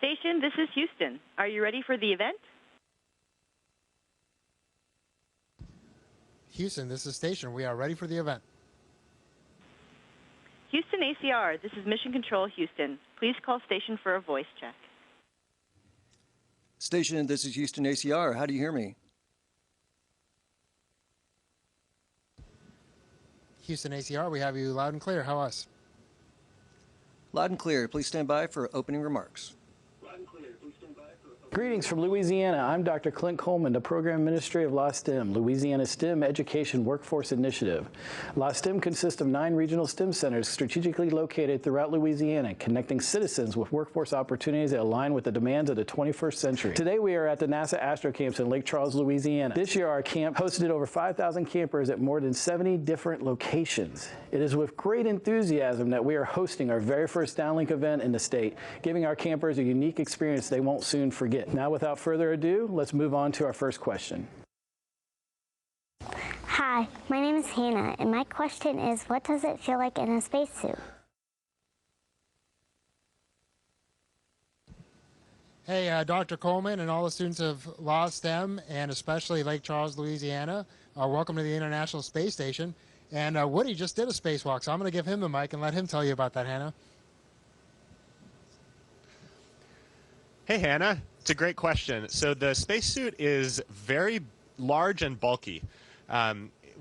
Station, this is Houston. Are you ready for the event? Houston, this is Station. We are ready for the event. Houston ACR, this is Mission Control Houston. Please call Station for a voice check. Station, this is Houston ACR. How do you hear me? Houston ACR, we have you loud and clear. How us? Loud and clear. Please stand by for opening remarks. Greetings from Louisiana. I'm Dr. Clint Coleman, the Program Administrator of LaSTEM, Louisiana STEM Education Workforce Initiative. LaSTEM consists of 9 regional STEM centers strategically located throughout Louisiana, connecting citizens with workforce opportunities that align with the demands of the 21st century. Today we are at the NASA Astro Camps in Lake Charles, Louisiana. This year our camp hosted over 5,000 campers at more than 70 different locations. It is with great enthusiasm that we are hosting our very first Downlink event in the state, giving our campers a unique experience they won't soon forget. Now, without further ado, let's move on to our first question. Hi, my name is Hannah, and my question is, what does it feel like in a spacesuit? Hey, Dr. Coleman and all the students of LaSTEM, and especially Lake Charles, Louisiana, welcome to the International Space Station. And Woody just did a spacewalk, so I'm going to give him the mic and let him tell you about that, Hannah. Hey, Hannah. It's a great question. So the spacesuit is very large and bulky.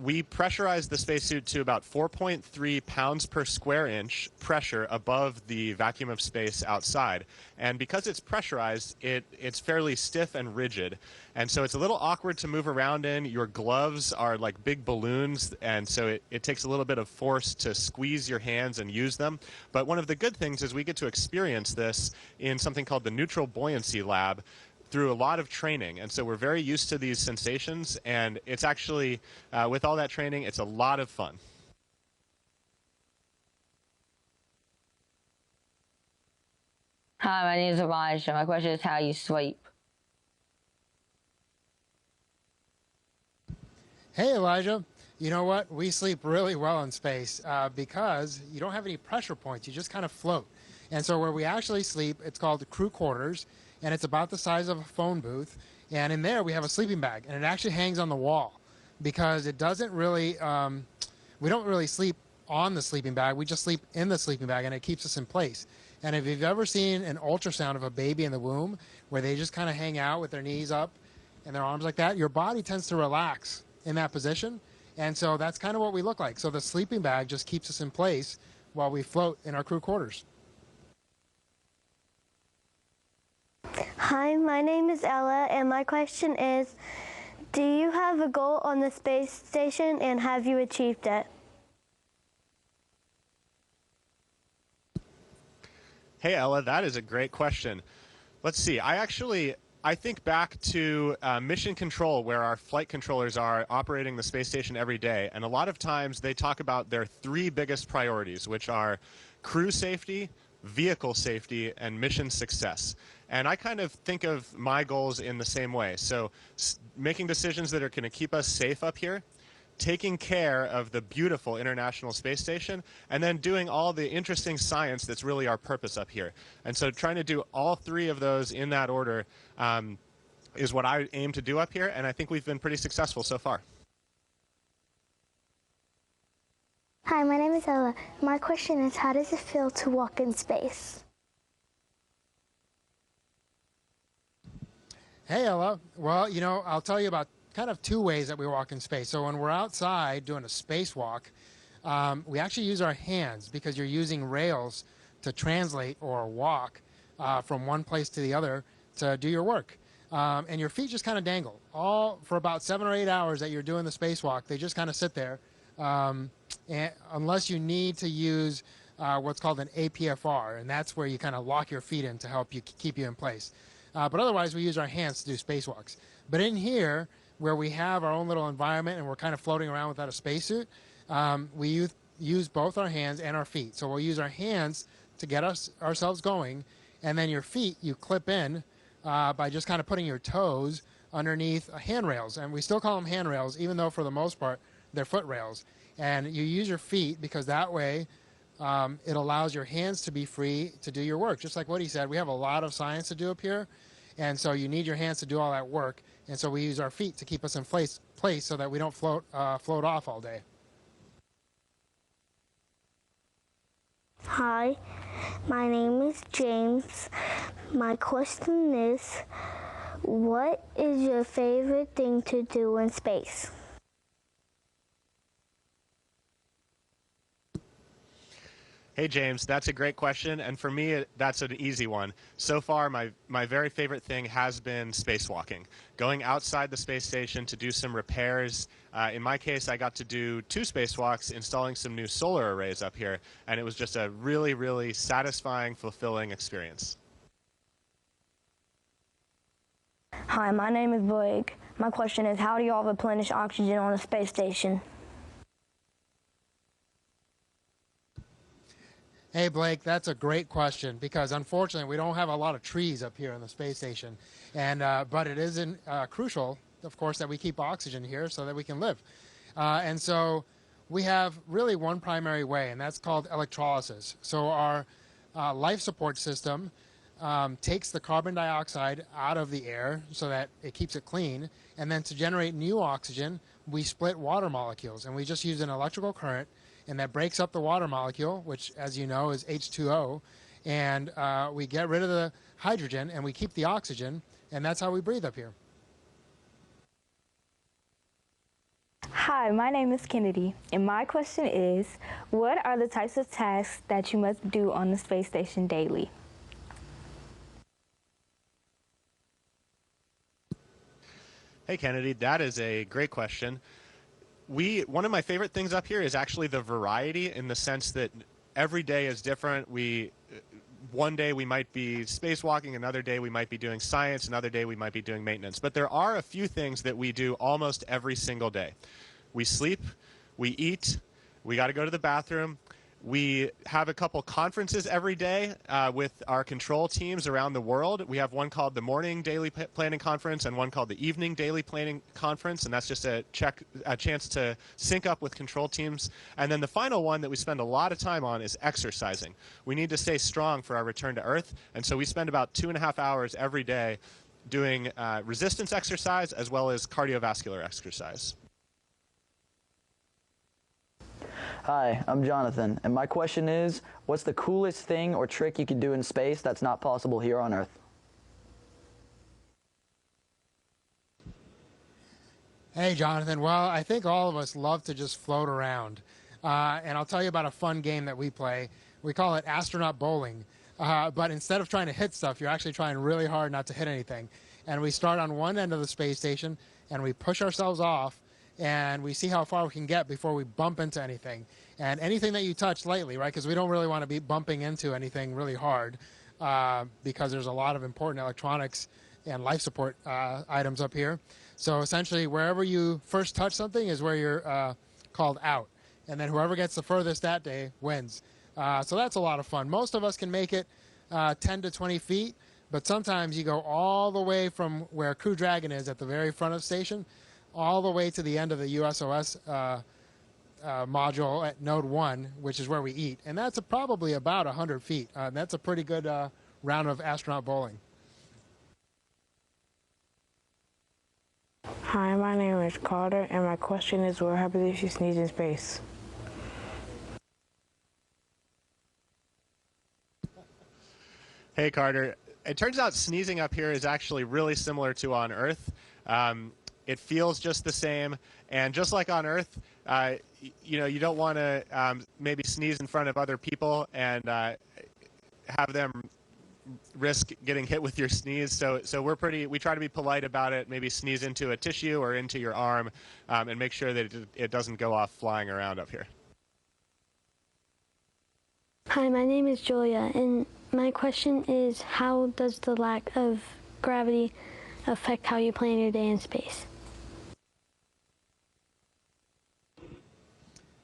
We pressurized the spacesuit to about 4.3 pounds per square inch pressure above the vacuum of space outside. And because it's pressurized, it's fairly stiff and rigid. And so it's a little awkward to move around in. Your gloves are like big balloons, and so it takes a little bit of force to squeeze your hands and use them. But one of the good things is we get to experience this in something called the Neutral Buoyancy Lab, through a lot of training, and so we're very used to these sensations, and it's actually, with all that training, it's a lot of fun. Hi, my name is Elijah. My question is how you sleep. Hey, Elijah. You know what? We sleep really well in space because you don't have any pressure points. You just kind of float. And so where we actually sleep, it's called the crew quarters, and it's about the size of a phone booth. And in there, we have a sleeping bag, and it actually hangs on the wall because it doesn't really, we don't really sleep on the sleeping bag. We just sleep in the sleeping bag, and it keeps us in place. And if you've ever seen an ultrasound of a baby in the womb where they just kind of hang out with their knees up and their arms like that, your body tends to relax in that position. And so that's kind of what we look like. So the sleeping bag just keeps us in place while we float in our crew quarters. Hi, my name is Ella, and my question is, do you have a goal on the space station, and have you achieved it? Hey, Ella, that is a great question. Let's see. I think back to mission control, where our flight controllers are operating the space station every day, and a lot of times they talk about their 3 biggest priorities, which are crew safety, vehicle safety, and mission success. And I kind of think of my goals in the same way. So making decisions that are going to keep us safe up here, taking care of the beautiful International Space Station, and then doing all the interesting science that's really our purpose up here. And so trying to do all 3 of those in that order is what I aim to do up here, and I think we've been pretty successful so far. Hi, my name is Ella. My question is, how does it feel to walk in space? Hey, Ella. Well, you know, I'll tell you about kind of 2 ways that we walk in space. So when we're outside doing a spacewalk, we actually use our hands because you're using rails to translate or walk from one place to the other to do your work. And your feet just kind of dangle. All for about 7 or 8 hours that you're doing the spacewalk, they just kind of sit there. And unless you need to use what's called an APFR, and that's where you kind of lock your feet in to help you keep you in place. But otherwise, we use our hands to do spacewalks. But in here, where we have our own little environment and we're kind of floating around without a spacesuit, we use both our hands and our feet. So we'll use our hands to get ourselves going, and then your feet you clip in by just kind of putting your toes underneath handrails. And we still call them handrails, even though for the most part they're foot rails. And you use your feet because that way it allows your hands to be free to do your work. Just like what he said, we have a lot of science to do up here, and so you need your hands to do all that work. And so we use our feet to keep us in place so that we don't float off all day. Hi, my name is James. My question is, what is your favorite thing to do in space? Hey, James, that's a great question, and for me, that's an easy one. So far, my very favorite thing has been spacewalking, going outside the space station to do some repairs. In my case, I got to do 2 spacewalks, installing some new solar arrays up here, and it was just a really, really satisfying, fulfilling experience. Hi, my name is Blake. My question is, how do y'all replenish oxygen on the space station? Hey, Blake, that's a great question because unfortunately we don't have a lot of trees up here in the space station, and but it is crucial, of course, that we keep oxygen here so that we can live. And so we have really one primary way, and that's called electrolysis. So our life support system takes the carbon dioxide out of the air so that it keeps it clean, and then to generate new oxygen, we split water molecules, and we just use an electrical current, and that breaks up the water molecule, which, as you know, is H2O, and we get rid of the hydrogen, and we keep the oxygen, and that's how we breathe up here. Hi, my name is Kennedy, and my question is, what are the types of tasks that you must do on the space station daily? Hey, Kennedy, that is a great question. One of my favorite things up here is actually the variety, in the sense that every day is different. One day we might be spacewalking, another day we might be doing science, another day we might be doing maintenance. But there are a few things that we do almost every single day. We sleep, we eat, we got to go to the bathroom. We have a couple conferences every day with our control teams around the world. We have one called the Morning Daily Planning Conference and one called the Evening Daily Planning Conference, and that's just a chance to sync up with control teams. And then the final one that we spend a lot of time on is exercising. We need to stay strong for our return to Earth, and so we spend about 2.5 hours every day doing resistance exercise as well as cardiovascular exercise. Hi, I'm Jonathan, and my question is, what's the coolest thing or trick you can do in space that's not possible here on Earth? Hey, Jonathan. Well, I think all of us love to just float around. And I'll tell you about a fun game that we play. We call it astronaut bowling. But instead of trying to hit stuff, you're actually trying really hard not to hit anything. And we start on one end of the space station, and we push ourselves off, and we see how far we can get before we bump into anything. And anything that you touch lightly, right, because we don't really want to be bumping into anything really hard because there's a lot of important electronics and life support items up here. So essentially, wherever you first touch something is where you're called out. And then whoever gets the furthest that day wins. So that's a lot of fun. Most of us can make it 10 to 20 feet, but sometimes you go all the way from where Crew Dragon is at the very front of the station all the way to the end of the USOS module at Node 1, which is where we eat. And that's probably about 100 feet. That's a pretty good round of astronaut bowling. Hi, my name is Carter, and my question is, what happens if you sneeze in space? Hey, Carter. It turns out sneezing up here is actually really similar to on Earth. It feels just the same, and just like on Earth, you don't want to maybe sneeze in front of other people and have them risk getting hit with your sneeze. So we try to be polite about it. Maybe sneeze into a tissue or into your arm, and make sure that it doesn't go off flying around up here. Hi, my name is Julia, and my question is, how does the lack of gravity affect how you plan your day in space?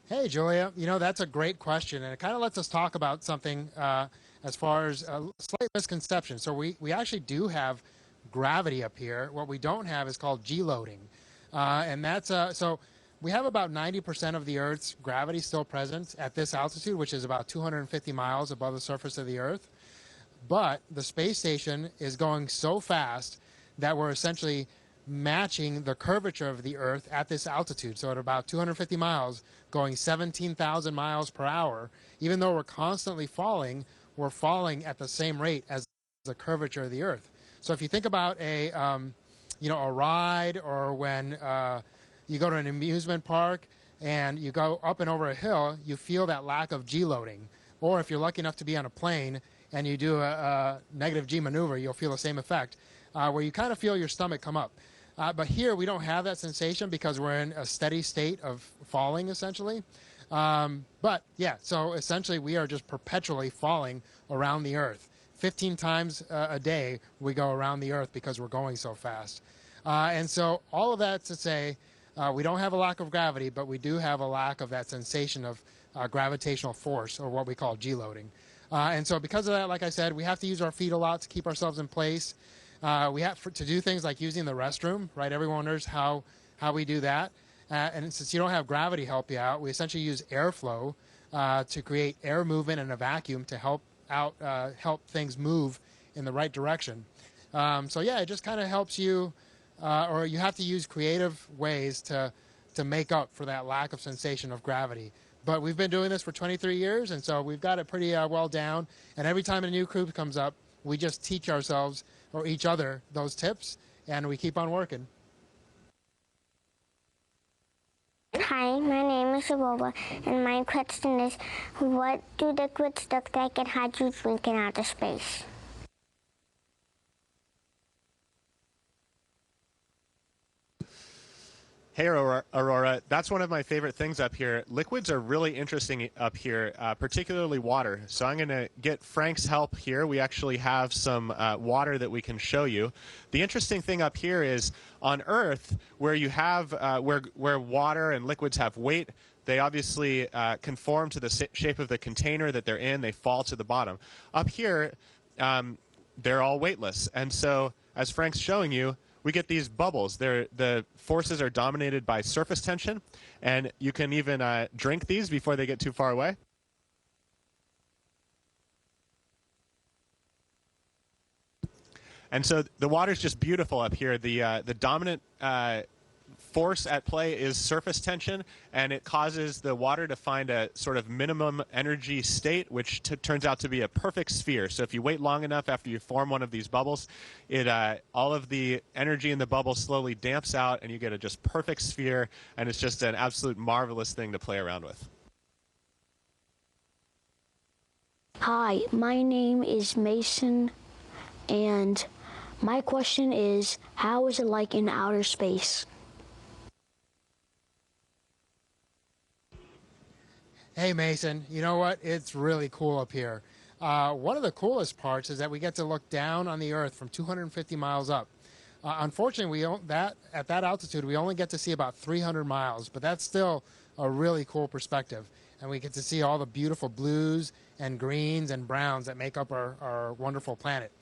Hey, Julia. That's a great question, and it kind of lets us talk about something as far as a slight misconception. So we actually do have gravity up here. What we don't have is called G-loading. And that's so we have about 90% of the Earth's gravity still present at this altitude, which is about 250 miles above the surface of the Earth. But the space station is going so fast that we're essentially matching the curvature of the Earth at this altitude. So at about 250 miles, going 17,000 miles per hour, even though we're constantly falling, we're falling at the same rate as the curvature of the Earth. So if you think about a ride, or when you go to an amusement park and you go up and over a hill, you feel that lack of G loading. Or if you're lucky enough to be on a plane and you do a negative G maneuver, you'll feel the same effect, where you kind of feel your stomach come up. But here we don't have that sensation because we're in a steady state of falling, essentially. But yeah, so essentially we are just perpetually falling around the Earth. 15 times a day we go around the Earth because we're going so fast. And so all of that to say, we don't have a lack of gravity, but we do have a lack of that sensation of gravitational force, or what we call G-loading. And so because of that, like I said, we have to use our feet a lot to keep ourselves in place. We have to do things like using the restroom, right? Everyone wonders how we do that. And since you don't have gravity help you out, we essentially use airflow to create air movement in a vacuum to help things move in the right direction. So yeah, it just kind of helps you, or you have to use creative ways to make up for that lack of sensation of gravity. But we've been doing this for 23 years, and so we've got it pretty well down. And every time a new crew comes up, we just teach ourselves or each other those tips, and we keep on working. Hi, my name is Aurora, and my question is, what do liquids look like and how do you drink in outer space? Hey, Aurora. That's one of my favorite things up here. Liquids are really interesting up here, particularly water. So I'm going to get Frank's help here. We actually have some water that we can show you. The interesting thing up here is on Earth, where you have where water and liquids have weight, they obviously conform to the shape of the container that they're in. They fall to the bottom. Up here, they're all weightless. And so, as Frank's showing you, we get these bubbles. The forces are dominated by surface tension, and you can even drink these before they get too far away. And so the water's just beautiful up here. The dominant force at play is surface tension, and it causes the water to find a sort of minimum energy state, which turns out to be a perfect sphere. So if you wait long enough after you form one of these bubbles, all of the energy in the bubble slowly damps out, and you get a just perfect sphere, and it's just an absolute marvelous thing to play around with. Hi, my name is Mason, and my question is, how is it like in outer space? Hey Mason, you know what? It's really cool up here. One of the coolest parts is that we get to look down on the Earth from 250 miles up. Unfortunately, at that altitude, we only get to see about 300 miles, but that's still a really cool perspective. And we get to see all the beautiful blues and greens and browns that make up our wonderful planet.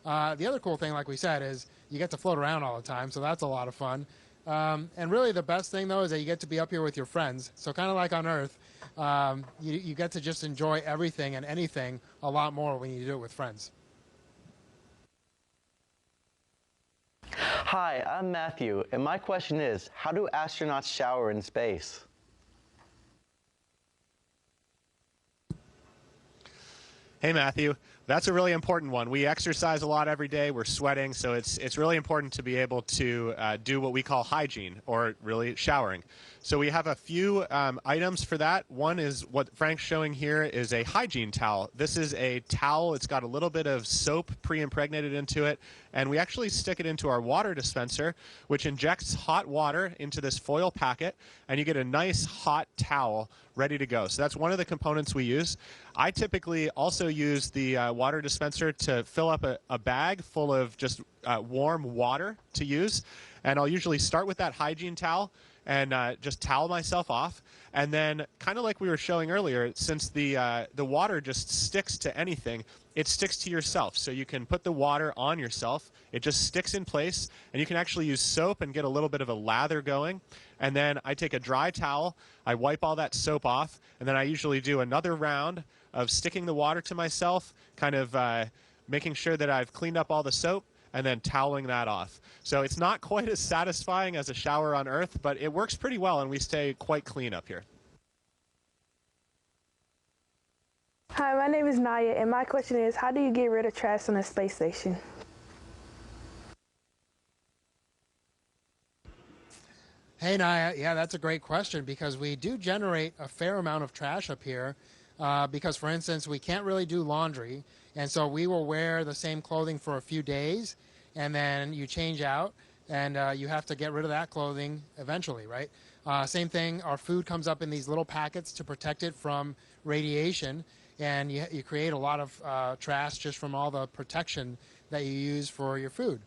The other cool thing, like we said, is you get to float around all the time, so that's a lot of fun. And really the best thing, though, is that you get to be up here with your friends. So kind of like on Earth, you get to just enjoy everything and anything a lot more when you do it with friends. Hi, I'm Matthew, and my question is, how do astronauts shower in space? Hey, Matthew. That's a really important one. We exercise a lot every day. We're sweating, so it's really important to be able to do what we call hygiene, or really showering. So we have a few items for that. One is what Frank's showing here is a hygiene towel. This is a towel. It's got a little bit of soap pre-impregnated into it, and we actually stick it into our water dispenser, which injects hot water into this foil packet, and you get a nice hot towel ready to go. So that's one of the components we use. I typically also use the water dispenser to fill up a bag full of just warm water to use. And I'll usually start with that hygiene towel and just towel myself off. And then, kind of like we were showing earlier, since the water just sticks to anything, it sticks to yourself. So you can put the water on yourself. It just sticks in place, and you can actually use soap and get a little bit of a lather going. And then I take a dry towel, I wipe all that soap off, and then I usually do another round of sticking the water to myself, kind of making sure that I've cleaned up all the soap, and then toweling that off. So it's not quite as satisfying as a shower on Earth, but it works pretty well, and we stay quite clean up here. Hi, my name is Naya, and my question is, how do you get rid of trash on the space station? Hey, Naya. Yeah, that's a great question because we do generate a fair amount of trash up here because, for instance, we can't really do laundry. And so we will wear the same clothing for a few days, and then you change out, and you have to get rid of that clothing eventually, right? Same thing, our food comes up in these little packets to protect it from radiation, and you create a lot of trash just from all the protection that you use for your food.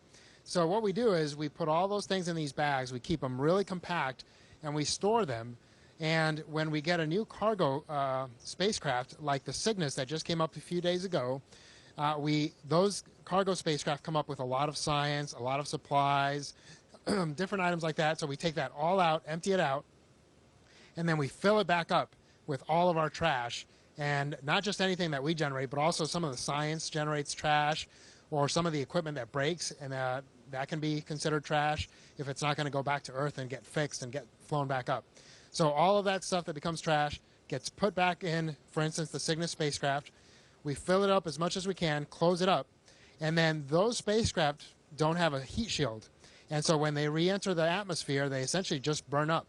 So what we do is we put all those things in these bags, we keep them really compact, and we store them. And when we get a new cargo spacecraft, like the Cygnus that just came up a few days ago, those cargo spacecraft come up with a lot of science, a lot of supplies, different items like that. So we take that all out, empty it out, and then we fill it back up with all of our trash. And not just anything that we generate, but also some of the science generates trash, or some of the equipment that breaks, and that can be considered trash if it's not going to go back to Earth and get fixed and get flown back up. So all of that stuff that becomes trash gets put back in, for instance, the Cygnus spacecraft. We fill it up as much as we can, close it up, and then those spacecraft don't have a heat shield. And so when they re-enter the atmosphere, they essentially just burn up.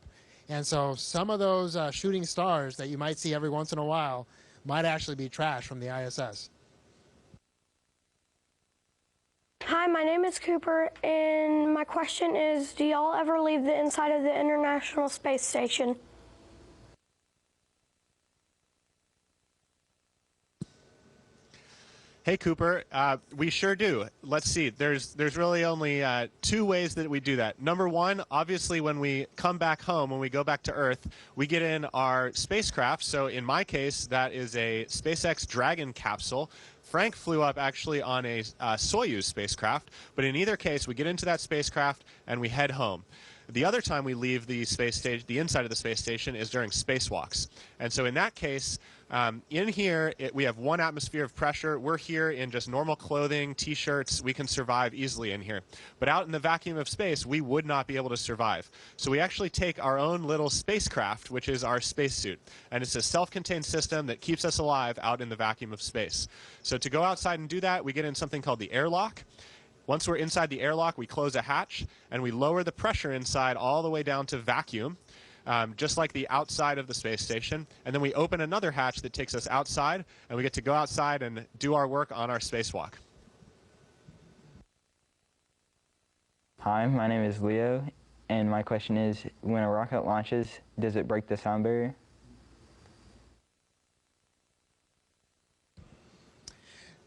And so some of those shooting stars that you might see every once in a while might actually be trash from the ISS. Hi, my name is Cooper, and my question is, do y'all ever leave the inside of the International Space Station? Hey, Cooper, we sure do. Let's see. There's really only two ways that we do that. Number one, obviously, when we come back home, when we go back to Earth, we get in our spacecraft. So in my case, that is a SpaceX Dragon capsule. Frank flew up actually on a Soyuz spacecraft, but in either case, we get into that spacecraft and we head home. The other time we leave the space station, the inside of the space station, is during spacewalks. And so in that case, in here, we have 1 atmosphere of pressure. We're here in just normal clothing, T-shirts. We can survive easily in here. But out in the vacuum of space, we would not be able to survive. So we actually take our own little spacecraft, which is our spacesuit. And it's a self-contained system that keeps us alive out in the vacuum of space. So to go outside and do that, we get in something called the airlock. Once we're inside the airlock, we close a hatch, and we lower the pressure inside all the way down to vacuum, just like the outside of the space station. And then we open another hatch that takes us outside, and we get to go outside and do our work on our spacewalk. Hi, my name is Leo, and my question is, when a rocket launches, does it break the sound barrier?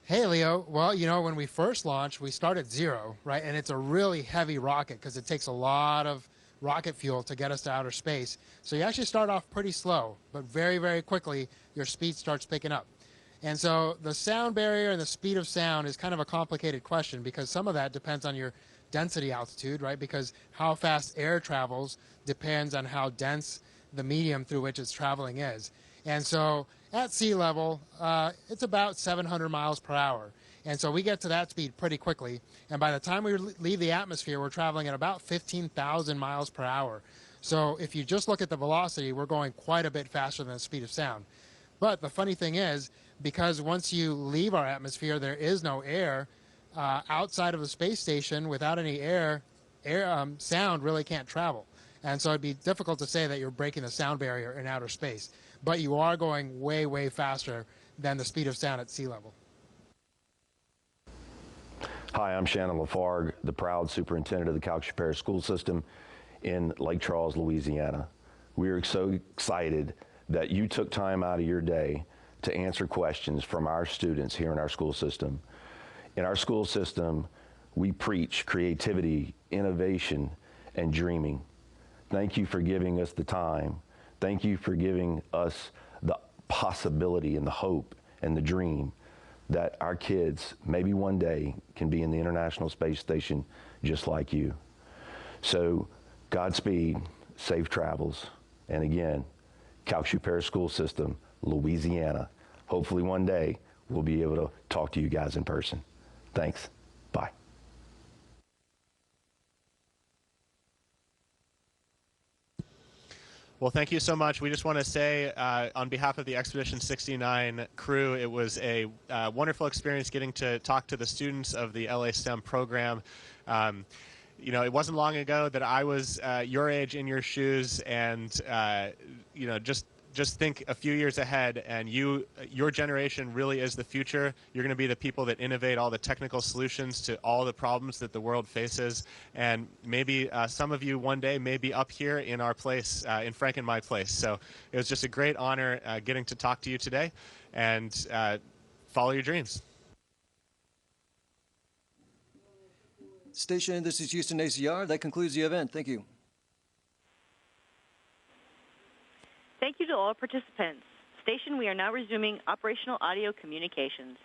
Hey, Leo. Well, you know, when we first launched, we start at 0, right? And it's a really heavy rocket because it takes a lot of rocket fuel to get us to outer space. So you actually start off pretty slow, but very, very quickly, your speed starts picking up. And so the sound barrier and the speed of sound is kind of a complicated question because some of that depends on your density altitude, right? Because how fast air travels depends on how dense the medium through which it's traveling is. And so at sea level, it's about 700 miles per hour. And so we get to that speed pretty quickly. And by the time we leave the atmosphere, we're traveling at about 15,000 miles per hour. So if you just look at the velocity, we're going quite a bit faster than the speed of sound. But the funny thing is, because once you leave our atmosphere, there is no air, outside of the space station, without any air, sound really can't travel. And so it'd be difficult to say that you're breaking the sound barrier in outer space. But you are going way, way faster than the speed of sound at sea level. Hi, I'm Shannon Lafargue, the proud superintendent of the Calcasieu School System in Lake Charles, Louisiana. We are so excited that you took time out of your day to answer questions from our students here in our school system. In our school system, we preach creativity, innovation, and dreaming. Thank you for giving us the time Thank you for giving us the possibility and the hope and the dream that our kids maybe one day can be in the International Space Station just like you. So Godspeed, safe travels, and again, Calcasieu Parish School System, Louisiana. Hopefully one day we'll be able to talk to you guys in person. Thanks. Bye. Well, thank you so much. We just want to say, on behalf of the Expedition 69 crew, it was a wonderful experience getting to talk to the students of the LA STEM program. You know, it wasn't long ago that I was your age, in your shoes, and you know, just think a few years ahead, and your generation really is the future. You're going to be the people that innovate all the technical solutions to all the problems that the world faces. And maybe some of you one day may be up here in our place, in Frank and my place. So it was just a great honor getting to talk to you today, and follow your dreams. Station, this is Houston ACR. That concludes the event. Thank you. Thank you to all participants. Station, we are now resuming operational audio communications.